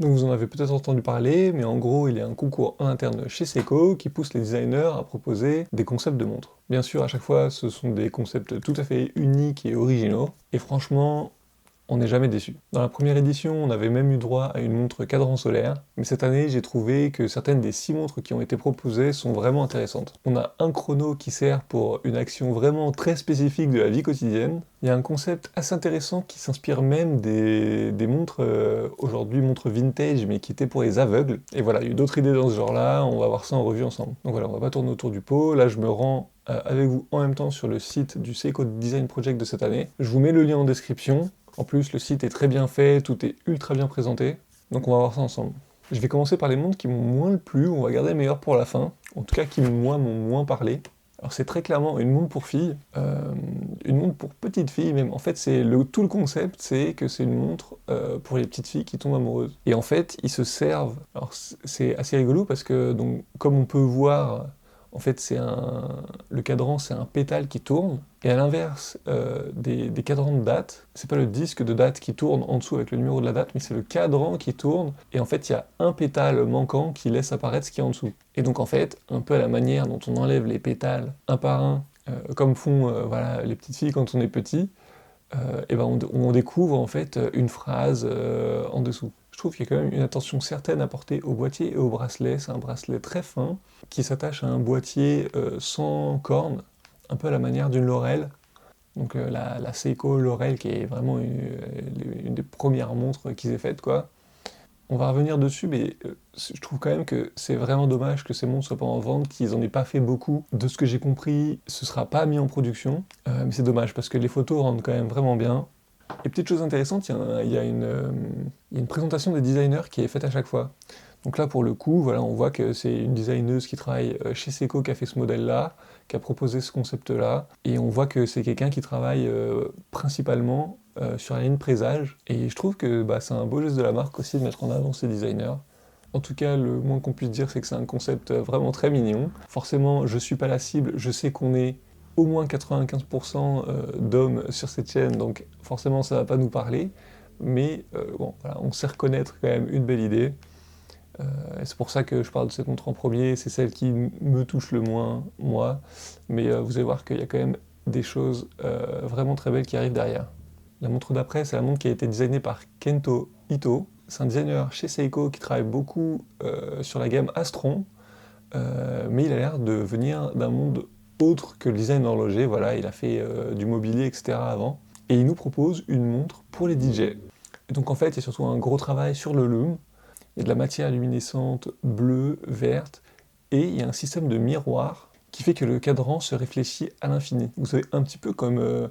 Donc vous en avez peut-être entendu parler, mais en gros il y a un concours en interne chez Seiko qui pousse les designers à proposer des concepts de montres. Bien sûr à chaque fois ce sont des concepts tout à fait uniques et originaux, et franchement on n'est jamais déçu. Dans la première édition, on avait même eu droit à une montre cadran solaire, mais cette année, j'ai trouvé que certaines des 6 montres qui ont été proposées sont vraiment intéressantes. On a un chrono qui sert pour une action vraiment très spécifique de la vie quotidienne. Il y a un concept assez intéressant qui s'inspire même des montres, aujourd'hui montres vintage, mais qui étaient pour les aveugles. Et voilà, il y a eu d'autres idées dans ce genre-là, on va voir ça en revue ensemble. Donc voilà, on va pas tourner autour du pot, là je me rends avec vous en même temps sur le site du Seiko Design Project de cette année. Je vous mets le lien en description. En plus, le site est très bien fait, tout est ultra bien présenté, donc on va voir ça ensemble. Je vais commencer par les montres qui m'ont moins plu, on va garder les meilleures pour la fin, en tout cas qui moi m'ont moins parlé. Alors c'est très clairement une montre pour filles, une montre pour petites filles même. En fait, tout le concept, c'est que c'est une montre pour les petites filles qui tombent amoureuses. Et en fait, ils se servent. Alors c'est assez rigolo parce que donc comme on peut voir, en fait le cadran c'est un pétale qui tourne. Et à l'inverse des cadrans de date, c'est pas le disque de date qui tourne en dessous avec le numéro de la date, mais c'est le cadran qui tourne, et en fait il y a un pétale manquant qui laisse apparaître ce qu'il y a en dessous. Et donc en fait, un peu à la manière dont on enlève les pétales un par un, comme font voilà, les petites filles quand on est petit, et ben on découvre en fait une phrase en dessous. Je trouve qu'il y a quand même une attention certaine à porter au boîtier et au bracelet. C'est un bracelet très fin qui s'attache à un boîtier sans corne, un peu à la manière d'une Laurel. Donc la Seiko Laurel qui est vraiment une des premières montres qu'ils aient faites quoi. On va revenir dessus, mais je trouve quand même que c'est vraiment dommage que ces montres soient pas en vente, qu'ils en aient pas fait beaucoup. De ce que j'ai compris, ce sera pas mis en production, mais c'est dommage parce que les photos rendent quand même vraiment bien. Et petite chose intéressante, il y a une présentation des designers qui est faite à chaque fois. Donc là, pour le coup, voilà, on voit que c'est une designeuse qui travaille chez Seiko qui a fait ce modèle-là, qui a proposé ce concept-là, et on voit que c'est quelqu'un qui travaille principalement sur la ligne présage, et je trouve que bah, c'est un beau geste de la marque aussi de mettre en avant ces designers. En tout cas, le moins qu'on puisse dire, c'est que c'est un concept vraiment très mignon. Forcément, je suis pas la cible, je sais qu'on est au moins 95% d'hommes sur cette chaîne, donc forcément ça va pas nous parler, mais bon, voilà, on sait reconnaître quand même une belle idée. Et c'est pour ça que je parle de cette montre en premier, c'est celle qui me touche le moins, moi, mais vous allez voir qu'il y a quand même des choses vraiment très belles qui arrivent derrière. La montre d'après, c'est la montre qui a été designée par Kento Ito. C'est un designer chez Seiko qui travaille beaucoup sur la gamme Astron, mais il a l'air de venir d'un monde autre que le design horloger. Voilà, il a fait du mobilier, etc. avant. Et il nous propose une montre pour les DJ. Et donc en fait, il y a surtout un gros travail sur le lume. Il y a de la matière luminescente bleue, verte, et il y a un système de miroir qui fait que le cadran se réfléchit à l'infini. Vous savez, un petit peu comme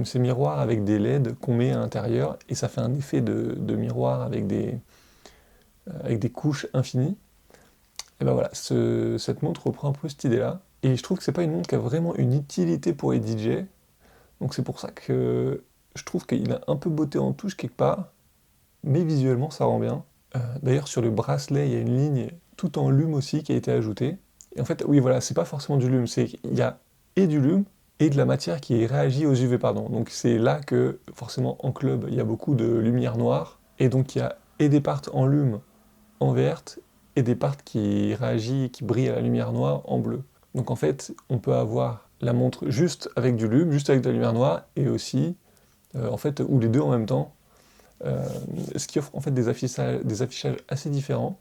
ces miroirs avec des LED qu'on met à l'intérieur, et ça fait un effet de miroir avec des couches infinies. Et ben voilà, cette montre reprend un peu cette idée-là. Et je trouve que c'est pas une montre qui a vraiment une utilité pour les DJ. Donc c'est pour ça que je trouve qu'il a un peu botté en touche quelque part, mais visuellement ça rend bien. D'ailleurs sur le bracelet, il y a une ligne tout en lume aussi qui a été ajoutée. Et en fait, oui voilà, c'est pas forcément du lume, c'est qu'il y a et du lume et de la matière qui réagit aux UV, pardon. Donc c'est là que forcément en club, il y a beaucoup de lumière noire. Et donc il y a et des parts en lume en verte et des parts qui réagissent, qui brillent à la lumière noire en bleu. Donc en fait, on peut avoir la montre juste avec du lume, juste avec de la lumière noire, et aussi, en fait, ou les deux en même temps, ce qui offre en fait des affichages assez différents.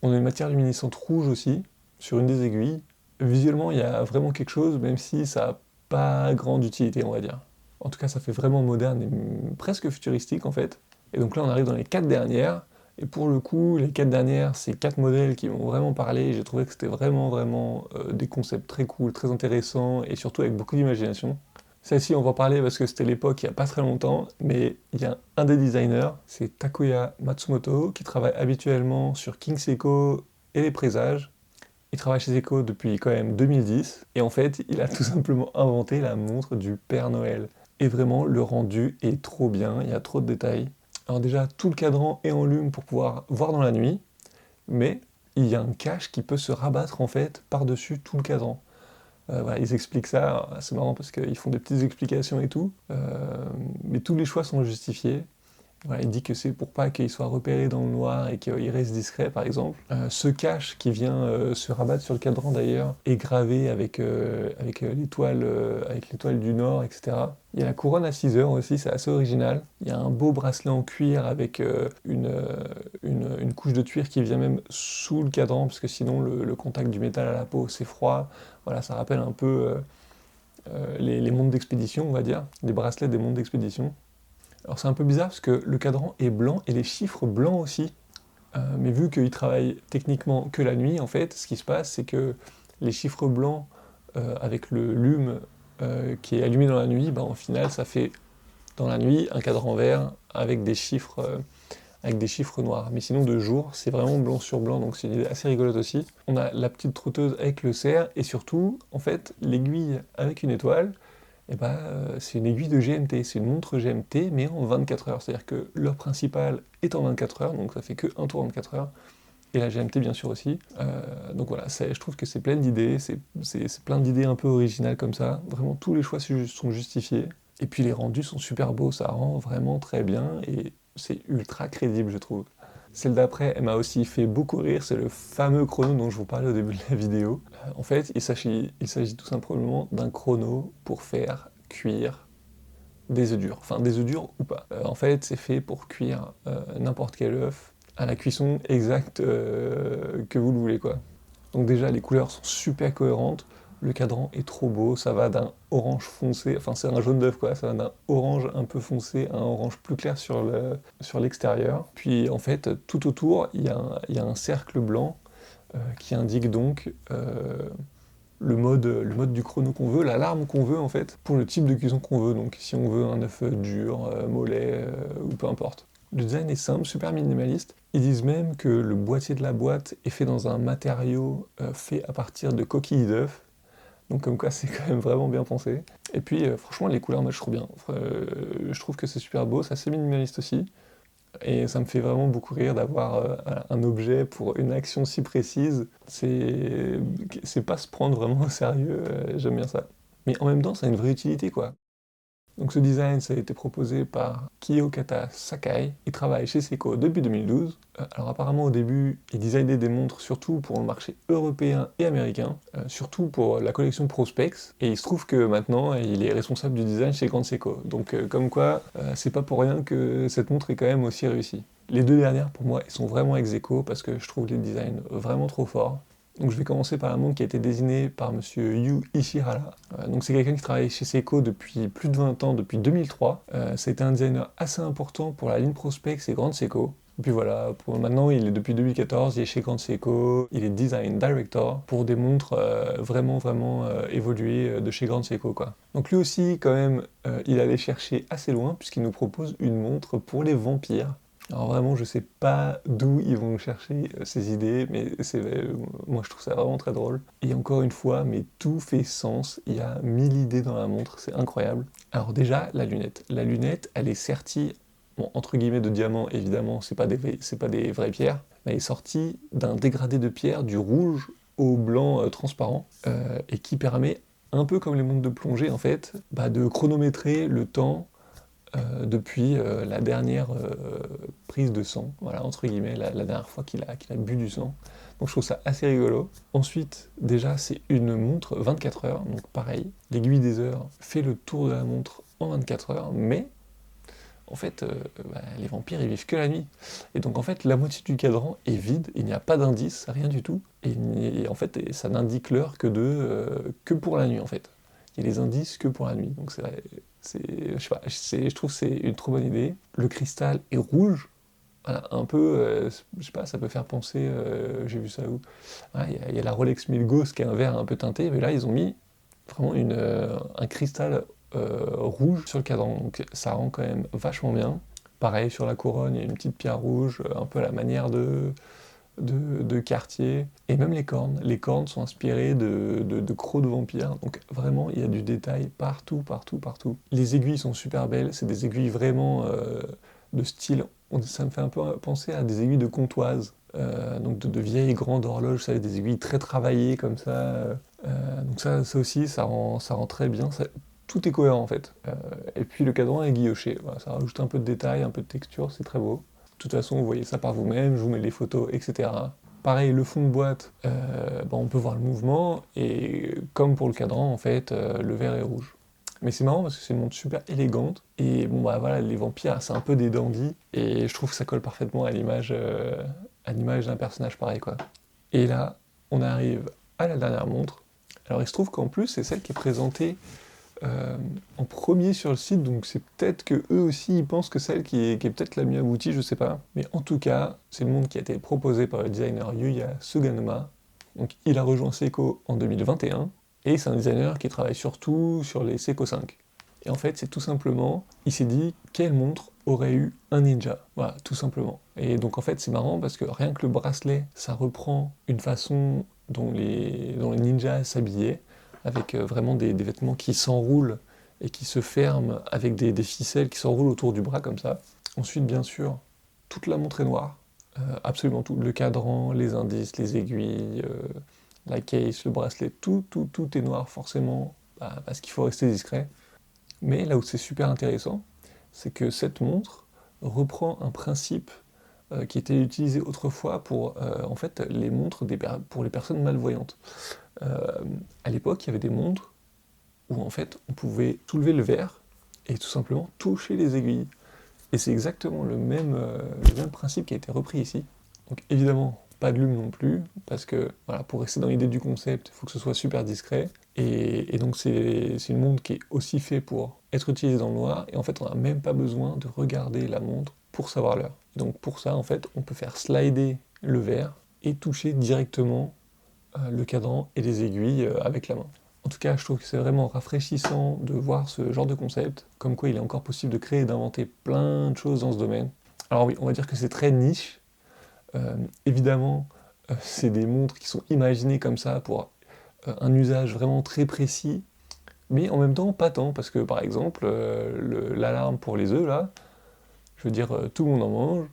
On a une matière luminescente rouge aussi, sur une des aiguilles. Visuellement, il y a vraiment quelque chose, même si ça n'a pas grande utilité, on va dire. En tout cas, ça fait vraiment moderne et presque futuristique en fait. Et donc là, on arrive dans les 4 dernières. Et pour le coup, les 4 dernières, c'est 4 modèles qui m'ont vraiment parlé. J'ai trouvé que c'était vraiment des concepts très cool, très intéressants et surtout avec beaucoup d'imagination. Celle-ci, on va en parler parce que c'était l'époque il n'y a pas très longtemps, mais il y a un des designers, c'est Takuya Matsumoto, qui travaille habituellement sur King Seiko et les présages. Il travaille chez Seiko depuis quand même 2010, et en fait, il a tout simplement inventé la montre du Père Noël. Et vraiment, le rendu est trop bien, il y a trop de détails. Alors déjà, tout le cadran est en lume pour pouvoir voir dans la nuit, mais il y a un cache qui peut se rabattre en fait par-dessus tout le cadran. Voilà, ils expliquent ça, c'est marrant parce qu'ils font des petites explications et tout, mais tous les choix sont justifiés. Voilà, il dit que c'est pour pas qu'il soit repéré dans le noir et qu'il reste discret, par exemple. Ce cache qui vient se rabattre sur le cadran, d'ailleurs, est gravé avec l'étoile du Nord, etc. Il y a la couronne à 6 heures aussi, c'est assez original. Il y a un beau bracelet en cuir avec une couche de cuir qui vient même sous le cadran, parce que sinon le contact du métal à la peau, c'est froid. Voilà, ça rappelle un peu les montres d'expédition, on va dire, les bracelets des montres d'expédition. Alors c'est un peu bizarre parce que le cadran est blanc et les chiffres blancs aussi. Mais vu qu'il travaille techniquement que la nuit, en fait, ce qui se passe, c'est que les chiffres blancs avec le lume qui est allumé dans la nuit, bah, au final, ça fait dans la nuit un cadran vert avec des chiffres noirs. Mais sinon, de jour, c'est vraiment blanc sur blanc, donc c'est une idée assez rigolote aussi. On a la petite trotteuse avec le cerf, et surtout, en fait, l'aiguille avec une étoile, et bah, c'est une aiguille de GMT, c'est une montre GMT, mais en 24 heures. C'est-à-dire que l'heure principale est en 24 heures, donc ça fait que un tour en 24 heures. Et la GMT bien sûr aussi. Donc voilà, je trouve que c'est plein d'idées, c'est plein d'idées un peu originales comme ça. Vraiment, tous les choix sont justifiés. Et puis les rendus sont super beaux, ça rend vraiment très bien, et c'est ultra crédible, je trouve. Celle d'après, elle m'a aussi fait beaucoup rire, c'est le fameux chrono dont je vous parlais au début de la vidéo. En fait, il s'agit tout simplement d'un chrono pour faire cuire des œufs durs. Enfin, des œufs durs ou pas. En fait, c'est fait pour cuire n'importe quel œuf à la cuisson exacte que vous le voulez, quoi. Donc déjà, les couleurs sont super cohérentes. Le cadran est trop beau, ça va d'un orange foncé, enfin c'est un jaune d'œuf quoi, ça va d'un orange un peu foncé à un orange plus clair sur l'extérieur. Puis en fait, tout autour, il y a un cercle blanc qui indique donc le mode du chrono qu'on veut, l'alarme qu'on veut en fait, pour le type de cuisson qu'on veut. Donc si on veut un œuf dur, mollet ou peu importe. Le design est simple, super minimaliste. Ils disent même que le boîtier de la boîte est fait dans un matériau fait à partir de coquilles d'œufs. Donc comme quoi c'est quand même vraiment bien pensé. Et puis franchement les couleurs matchent trop bien. Je trouve que c'est super beau, c'est assez minimaliste aussi. Et ça me fait vraiment beaucoup rire d'avoir un objet pour une action si précise. C'est pas se prendre vraiment au sérieux, j'aime bien ça. Mais en même temps ça a une vraie utilité quoi. Donc ce design, ça a été proposé par Kiyokata Sakai. Il travaille chez Seiko depuis 2012. Alors apparemment au début, il designait des montres surtout pour le marché européen et américain, surtout pour la collection Prospex. Et il se trouve que maintenant, il est responsable du design chez Grand Seiko. Donc comme quoi, c'est pas pour rien que cette montre est quand même aussi réussie. Les deux dernières, pour moi, elles sont vraiment ex aequo parce que je trouve les designs vraiment trop forts. Donc je vais commencer par la montre qui a été désignée par monsieur Yu Ishihara. Donc c'est quelqu'un qui travaille chez Seiko depuis plus de 20 ans, depuis 2003. C'était un designer assez important pour la ligne Prospex et Grande Seiko. Et puis voilà, maintenant il est depuis 2014, il est chez Grande Seiko, il est design director pour des montres vraiment évoluées de chez Grande Seiko quoi. Donc lui aussi quand même, il allait chercher assez loin puisqu'il nous propose une montre pour les vampires. Alors vraiment, je sais pas d'où ils vont chercher ces idées, mais moi je trouve ça vraiment très drôle. Et encore une fois, mais tout fait sens, il y a 1000 idées dans la montre, c'est incroyable. Alors déjà, la lunette. La lunette, elle est sertie, bon, entre guillemets de diamant, évidemment, c'est pas des vraies pierres, mais elle est sortie d'un dégradé de pierre du rouge au blanc transparent, et qui permet, un peu comme les montres de plongée en fait, bah, de chronométrer le temps depuis la dernière prise de sang, voilà, entre guillemets, la dernière fois qu'il a bu du sang. Donc je trouve ça assez rigolo. Ensuite, déjà, c'est une montre 24 heures, donc pareil, l'aiguille des heures fait le tour de la montre en 24 heures, mais en fait, les vampires, ils vivent que la nuit. Et donc en fait, la moitié du cadran est vide, il n'y a pas d'indice, rien du tout, et en fait, ça n'indique l'heure que pour la nuit, en fait. Il y a les indices que pour la nuit, donc je sais pas, je trouve que c'est une trop bonne idée. Le cristal est rouge, voilà, un peu, je sais pas, ça peut faire penser, j'ai vu ça où? Ah, il y a la Rolex Milgauss qui est un verre un peu teinté, mais là ils ont mis vraiment un cristal rouge sur le cadran, donc ça rend quand même vachement bien. Pareil sur la couronne, il y a une petite pierre rouge, un peu à la manière de Cartier, et même les cornes. Les cornes sont inspirées de crocs de vampires, donc vraiment il y a du détail partout, partout, partout. Les aiguilles sont super belles, c'est des aiguilles vraiment de style, ça me fait un peu penser à des aiguilles de comptoise, donc de vieilles grandes horloges, vous savez, des aiguilles très travaillées comme ça. Donc ça aussi, ça rend très bien. tout est cohérent en fait. Et puis le cadran est guilloché, voilà, ça rajoute un peu de détails, un peu de texture, c'est très beau. De toute façon, vous voyez ça par vous-même, je vous mets les photos, etc. Pareil, le fond de boîte, on peut voir le mouvement, et comme pour le cadran, en fait, le vert est rouge. Mais c'est marrant parce que c'est une montre super élégante, et bon bah voilà, les vampires, c'est un peu des dandys, et je trouve que ça colle parfaitement à l'image d'un personnage pareil, quoi. Et là, on arrive à la dernière montre. Alors il se trouve qu'en plus, c'est celle qui est présentée en premier sur le site, donc c'est peut-être que eux aussi ils pensent que celle qui est peut-être la mieux aboutie, je sais pas. Mais en tout cas, c'est le monde qui a été proposé par le designer Yuya Suganuma. Donc il a rejoint Seiko en 2021, et c'est un designer qui travaille surtout sur les Seiko 5. Et en fait, c'est tout simplement, il s'est dit, quelle montre aurait eu un ninja? Voilà, tout simplement. Et donc en fait, c'est marrant parce que rien que le bracelet, ça reprend une façon dont les ninjas s'habillaient, avec vraiment des vêtements qui s'enroulent et qui se ferment avec des ficelles qui s'enroulent autour du bras comme ça. Ensuite, bien sûr, toute la montre est noire, absolument tout. Le cadran, les indices, les aiguilles, la case, le bracelet, tout est noir forcément, parce qu'il faut rester discret. Mais là où c'est super intéressant, c'est que cette montre reprend un principe qui était utilisé autrefois pour en fait, les montres pour les personnes malvoyantes. À l'époque, il y avait des montres où en fait on pouvait soulever le verre et tout simplement toucher les aiguilles. Et c'est exactement le même principe qui a été repris ici. Donc évidemment, pas de lume non plus, parce que voilà, pour rester dans l'idée du concept, il faut que ce soit super discret. Et donc c'est une montre qui est aussi faite pour être utilisée dans le noir, et en fait on n'a même pas besoin de regarder la montre pour savoir l'heure. Donc pour ça, en fait, on peut faire slider le verre et toucher directement le cadran et les aiguilles avec la main. En tout cas, je trouve que c'est vraiment rafraîchissant de voir ce genre de concept, comme quoi il est encore possible de créer et d'inventer plein de choses dans ce domaine. Alors oui, on va dire que c'est très niche. Évidemment, c'est des montres qui sont imaginées comme ça pour un usage vraiment très précis, mais en même temps pas tant, parce que par exemple, l'alarme pour les œufs, là, je veux dire, tout le monde en mange,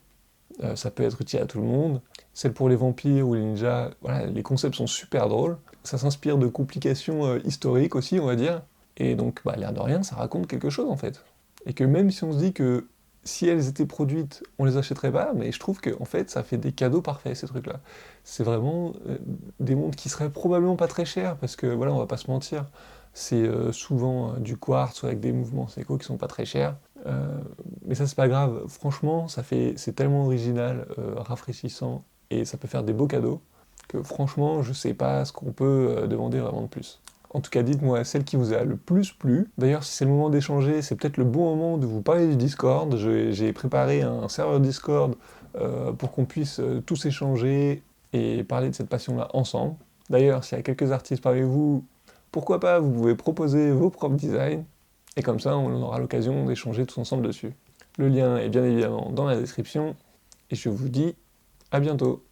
ça peut être utile à tout le monde. Celle pour les vampires ou les ninjas, voilà, les concepts sont super drôles. Ça s'inspire de complications historiques aussi, on va dire. Et donc, l'air de rien, ça raconte quelque chose en fait. Et que même si on se dit que si elles étaient produites, on les achèterait pas, mais je trouve que en fait, ça fait des cadeaux parfaits ces trucs-là. C'est vraiment des montres qui seraient probablement pas très chères, parce que voilà, on va pas se mentir, c'est souvent du quartz avec des mouvements Seiko qui sont pas très chers. Mais ça c'est pas grave, franchement c'est tellement original, rafraîchissant, et ça peut faire des beaux cadeaux, que franchement je sais pas ce qu'on peut demander vraiment de plus. En tout cas, dites-moi celle qui vous a le plus plu. D'ailleurs, si c'est le moment d'échanger, c'est peut-être le bon moment de vous parler du Discord. J'ai préparé un serveur Discord pour qu'on puisse tous échanger et parler de cette passion-là ensemble. D'ailleurs, s'il y a quelques artistes parmi vous, pourquoi pas, vous pouvez proposer vos propres designs, et comme ça, on aura l'occasion d'échanger tous ensemble dessus. Le lien est bien évidemment dans la description, et je vous dis à bientôt.